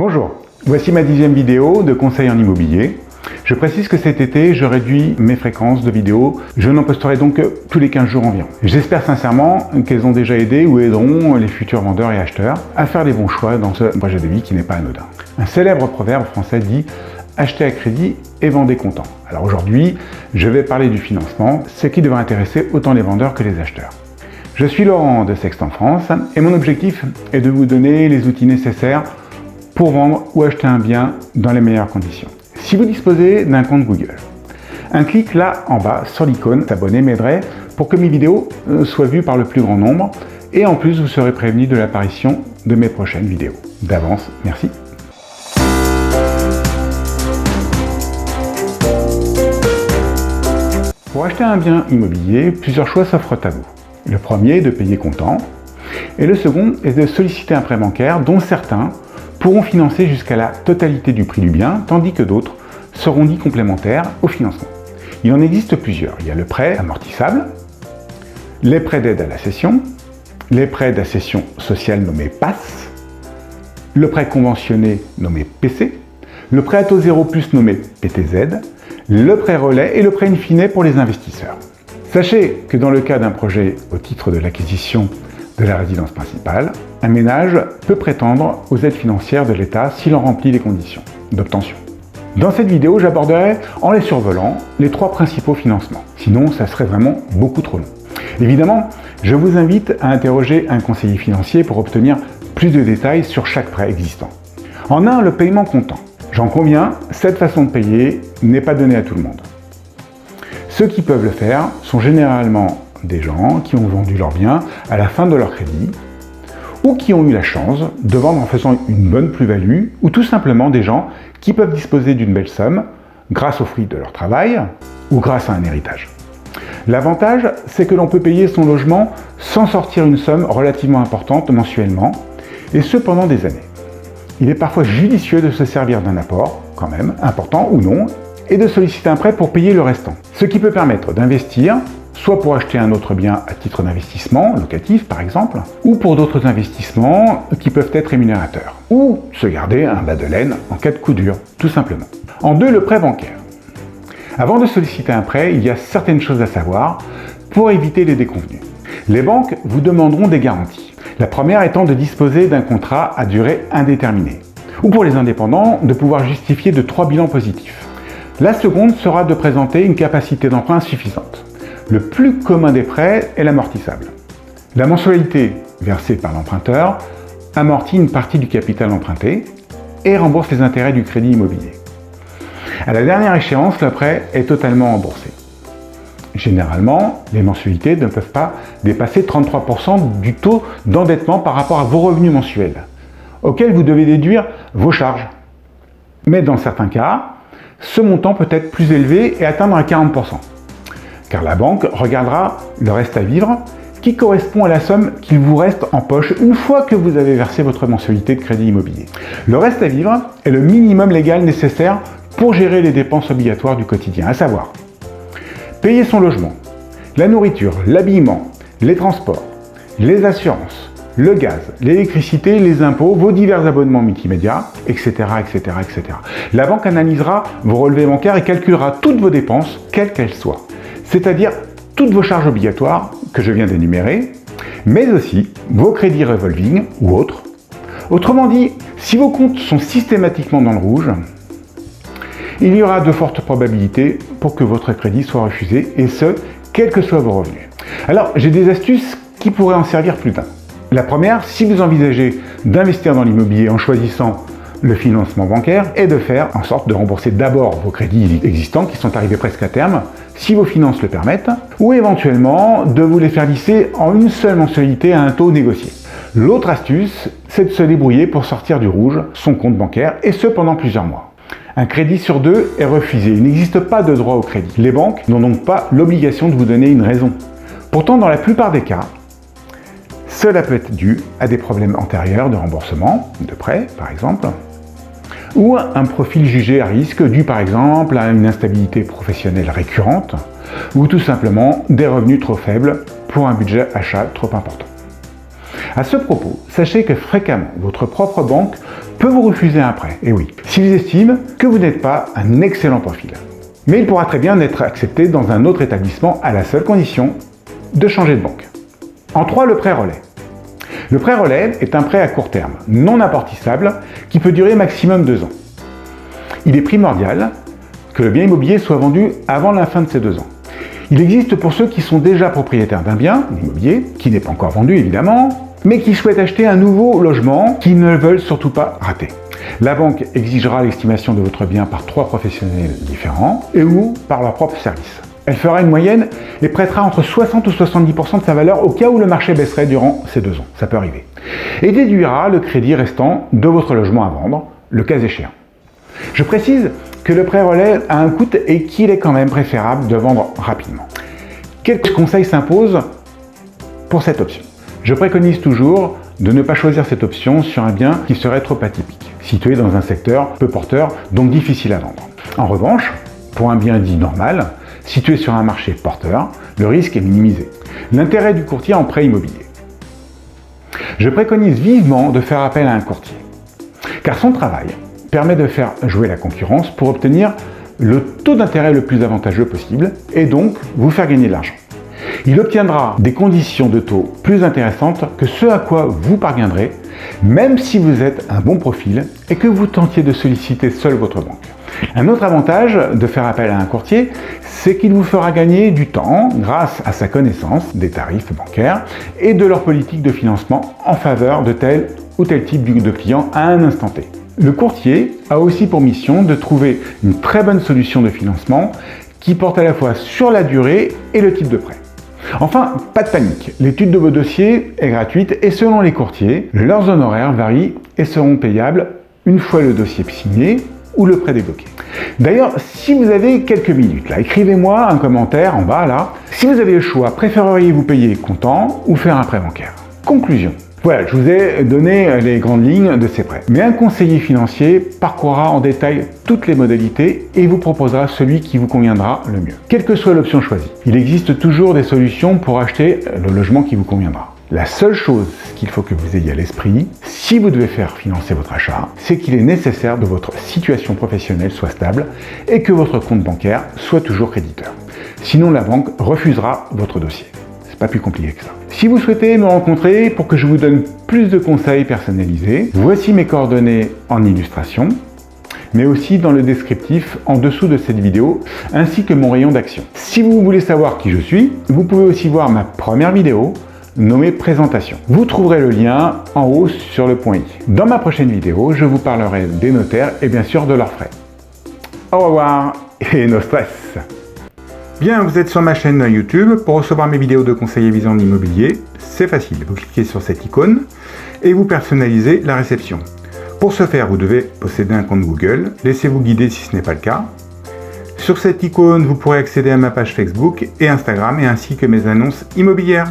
Bonjour, voici ma 10e vidéo de conseil en immobilier. Je précise que cet été, je réduis mes fréquences de vidéos. Je n'en posterai donc que tous les 15 jours environ. J'espère sincèrement qu'elles ont déjà aidé ou aideront les futurs vendeurs et acheteurs à faire les bons choix dans ce projet de vie qui n'est pas anodin. Un célèbre proverbe français dit « Achetez à crédit et vendez comptant ». Alors aujourd'hui, je vais parler du financement, ce qui devrait intéresser autant les vendeurs que les acheteurs. Je suis Laurent de Sextant France et mon objectif est de vous donner les outils nécessaires pour vendre ou acheter un bien dans les meilleures conditions. Si vous disposez d'un compte Google, un clic là en bas sur l'icône s'abonner m'aiderait pour que mes vidéos soient vues par le plus grand nombre et en plus vous serez prévenu de l'apparition de mes prochaines vidéos. D'avance, merci. Pour acheter un bien immobilier, plusieurs choix s'offrent à vous. Le premier est de payer comptant et le second est de solliciter un prêt bancaire dont certains pourront financer jusqu'à la totalité du prix du bien, tandis que d'autres seront dits complémentaires au financement. Il en existe plusieurs. Il y a le prêt amortissable, les prêts d'aide à la cession, les prêts d'accession sociale nommés PASS, le prêt conventionné nommé PC, le prêt à taux 0+ nommé PTZ, le prêt relais et le prêt in fine pour les investisseurs. Sachez que dans le cas d'un projet au titre de l'acquisition de la résidence principale, un ménage peut prétendre aux aides financières de l'État s'il en remplit les conditions d'obtention. Dans cette vidéo, j'aborderai, en les survolant, les 3 principaux financements. Sinon, ça serait vraiment beaucoup trop long. Évidemment, je vous invite à interroger un conseiller financier pour obtenir plus de détails sur chaque prêt existant. En un, le paiement comptant. J'en conviens, cette façon de payer n'est pas donnée à tout le monde. Ceux qui peuvent le faire sont généralement des gens qui ont vendu leur bien à la fin de leur crédit ou qui ont eu la chance de vendre en faisant une bonne plus-value ou tout simplement des gens qui peuvent disposer d'une belle somme grâce au fruit de leur travail ou grâce à un héritage. L'avantage, c'est que l'on peut payer son logement sans sortir une somme relativement importante mensuellement et ce pendant des années. Il est parfois judicieux de se servir d'un apport, quand même, important ou non, et de solliciter un prêt pour payer le restant. Ce qui peut permettre d'investir soit pour acheter un autre bien à titre d'investissement, locatif par exemple, ou pour d'autres investissements qui peuvent être rémunérateurs, ou se garder un bas de laine en cas de coup dur, tout simplement. En 2, le prêt bancaire. Avant de solliciter un prêt, il y a certaines choses à savoir pour éviter les déconvenues. Les banques vous demanderont des garanties. La première étant de disposer d'un contrat à durée indéterminée, ou pour les indépendants, de pouvoir justifier de 3 bilans positifs. La seconde sera de présenter une capacité d'emprunt suffisante. Le plus commun des prêts est l'amortissable. La mensualité versée par l'emprunteur amortit une partie du capital emprunté et rembourse les intérêts du crédit immobilier. À la dernière échéance, le prêt est totalement remboursé. Généralement, les mensualités ne peuvent pas dépasser 33% du taux d'endettement par rapport à vos revenus mensuels, auxquels vous devez déduire vos charges. Mais dans certains cas, ce montant peut être plus élevé et atteindre à 40%. Car la banque regardera le reste à vivre qui correspond à la somme qu'il vous reste en poche une fois que vous avez versé votre mensualité de crédit immobilier. Le reste à vivre est le minimum légal nécessaire pour gérer les dépenses obligatoires du quotidien, à savoir payer son logement, la nourriture, l'habillement, les transports, les assurances, le gaz, l'électricité, les impôts, vos divers abonnements multimédia, etc., etc., etc. La banque analysera vos relevés bancaires et calculera toutes vos dépenses, quelles qu'elles soient. C'est-à-dire toutes vos charges obligatoires que je viens d'énumérer, mais aussi vos crédits revolving ou autres. Autrement dit, si vos comptes sont systématiquement dans le rouge, il y aura de fortes probabilités pour que votre crédit soit refusé, et ce, quels que soient vos revenus. Alors, j'ai des astuces qui pourraient en servir plus d'un. La première, si vous envisagez d'investir dans l'immobilier en choisissant le financement bancaire, est de faire en sorte de rembourser d'abord vos crédits existants qui sont arrivés presque à terme, si vos finances le permettent, ou éventuellement de vous les faire lisser en une seule mensualité à un taux négocié. L'autre astuce, c'est de se débrouiller pour sortir du rouge son compte bancaire, et ce pendant plusieurs mois. Un crédit sur 2 est refusé, il n'existe pas de droit au crédit. Les banques n'ont donc pas l'obligation de vous donner une raison. Pourtant, dans la plupart des cas, cela peut être dû à des problèmes antérieurs de remboursement, de prêt par exemple, ou un profil jugé à risque dû par exemple à une instabilité professionnelle récurrente, ou tout simplement des revenus trop faibles pour un budget achat trop important. À ce propos, sachez que fréquemment, votre propre banque peut vous refuser un prêt, et oui, s'ils estiment que vous n'êtes pas un excellent profil. Mais il pourra très bien être accepté dans un autre établissement à la seule condition de changer de banque. En 3, le prêt relais. Le prêt relais est un prêt à court terme, non amortissable, qui peut durer maximum 2 ans. Il est primordial que le bien immobilier soit vendu avant la fin de ces 2 ans. Il existe pour ceux qui sont déjà propriétaires d'un bien immobilier, qui n'est pas encore vendu évidemment, mais qui souhaitent acheter un nouveau logement qu'ils ne veulent surtout pas rater. La banque exigera l'estimation de votre bien par 3 professionnels différents et ou par leur propre service. Elle fera une moyenne et prêtera entre 60 ou 70% de sa valeur au cas où le marché baisserait durant ces 2 ans. Ça peut arriver. Et déduira le crédit restant de votre logement à vendre, le cas échéant. Je précise que le prêt relais a un coût et qu'il est quand même préférable de vendre rapidement. Quelques conseils s'imposent pour cette option. Je préconise toujours de ne pas choisir cette option sur un bien qui serait trop atypique, situé dans un secteur peu porteur, donc difficile à vendre. En revanche, pour un bien dit normal, situé sur un marché porteur, le risque est minimisé. L'intérêt du courtier en prêt immobilier. Je préconise vivement de faire appel à un courtier, car son travail permet de faire jouer la concurrence pour obtenir le taux d'intérêt le plus avantageux possible et donc vous faire gagner de l'argent. Il obtiendra des conditions de taux plus intéressantes que ce à quoi vous parviendrez, même si vous êtes un bon profil et que vous tentiez de solliciter seul votre banque. Un autre avantage de faire appel à un courtier, c'est qu'il vous fera gagner du temps grâce à sa connaissance des tarifs bancaires et de leur politique de financement en faveur de tel ou tel type de client à un instant T. Le courtier a aussi pour mission de trouver une très bonne solution de financement qui porte à la fois sur la durée et le type de prêt. Enfin, pas de panique, l'étude de vos dossiers est gratuite et selon les courtiers, leurs honoraires varient et seront payables une fois le dossier signé ou le prêt débloqué. D'ailleurs, si vous avez quelques minutes, là, écrivez-moi un commentaire en bas, là. Si vous avez le choix, préféreriez-vous payer comptant ou faire un prêt bancaire? Conclusion. Voilà, je vous ai donné les grandes lignes de ces prêts. Mais un conseiller financier parcourra en détail toutes les modalités et vous proposera celui qui vous conviendra le mieux. Quelle que soit l'option choisie, il existe toujours des solutions pour acheter le logement qui vous conviendra. La seule chose qu'il faut que vous ayez à l'esprit, si vous devez faire financer votre achat, c'est qu'il est nécessaire que votre situation professionnelle soit stable et que votre compte bancaire soit toujours créditeur. Sinon, la banque refusera votre dossier. C'est pas plus compliqué que ça. Si vous souhaitez me rencontrer pour que je vous donne plus de conseils personnalisés, voici mes coordonnées en illustration, mais aussi dans le descriptif en dessous de cette vidéo, ainsi que mon rayon d'action. Si vous voulez savoir qui je suis, vous pouvez aussi voir ma première vidéo, nommée Présentation. Vous trouverez le lien en haut sur le point i. Dans ma prochaine vidéo, je vous parlerai des notaires et bien sûr de leurs frais. Au revoir et no stress. Bien, vous êtes sur ma chaîne YouTube. Pour recevoir mes vidéos de conseil et vision d'immobilier, c'est facile. Vous cliquez sur cette icône et vous personnalisez la réception. Pour ce faire, vous devez posséder un compte Google. Laissez-vous guider si ce n'est pas le cas. Sur cette icône, vous pourrez accéder à ma page Facebook et Instagram et ainsi que mes annonces immobilières.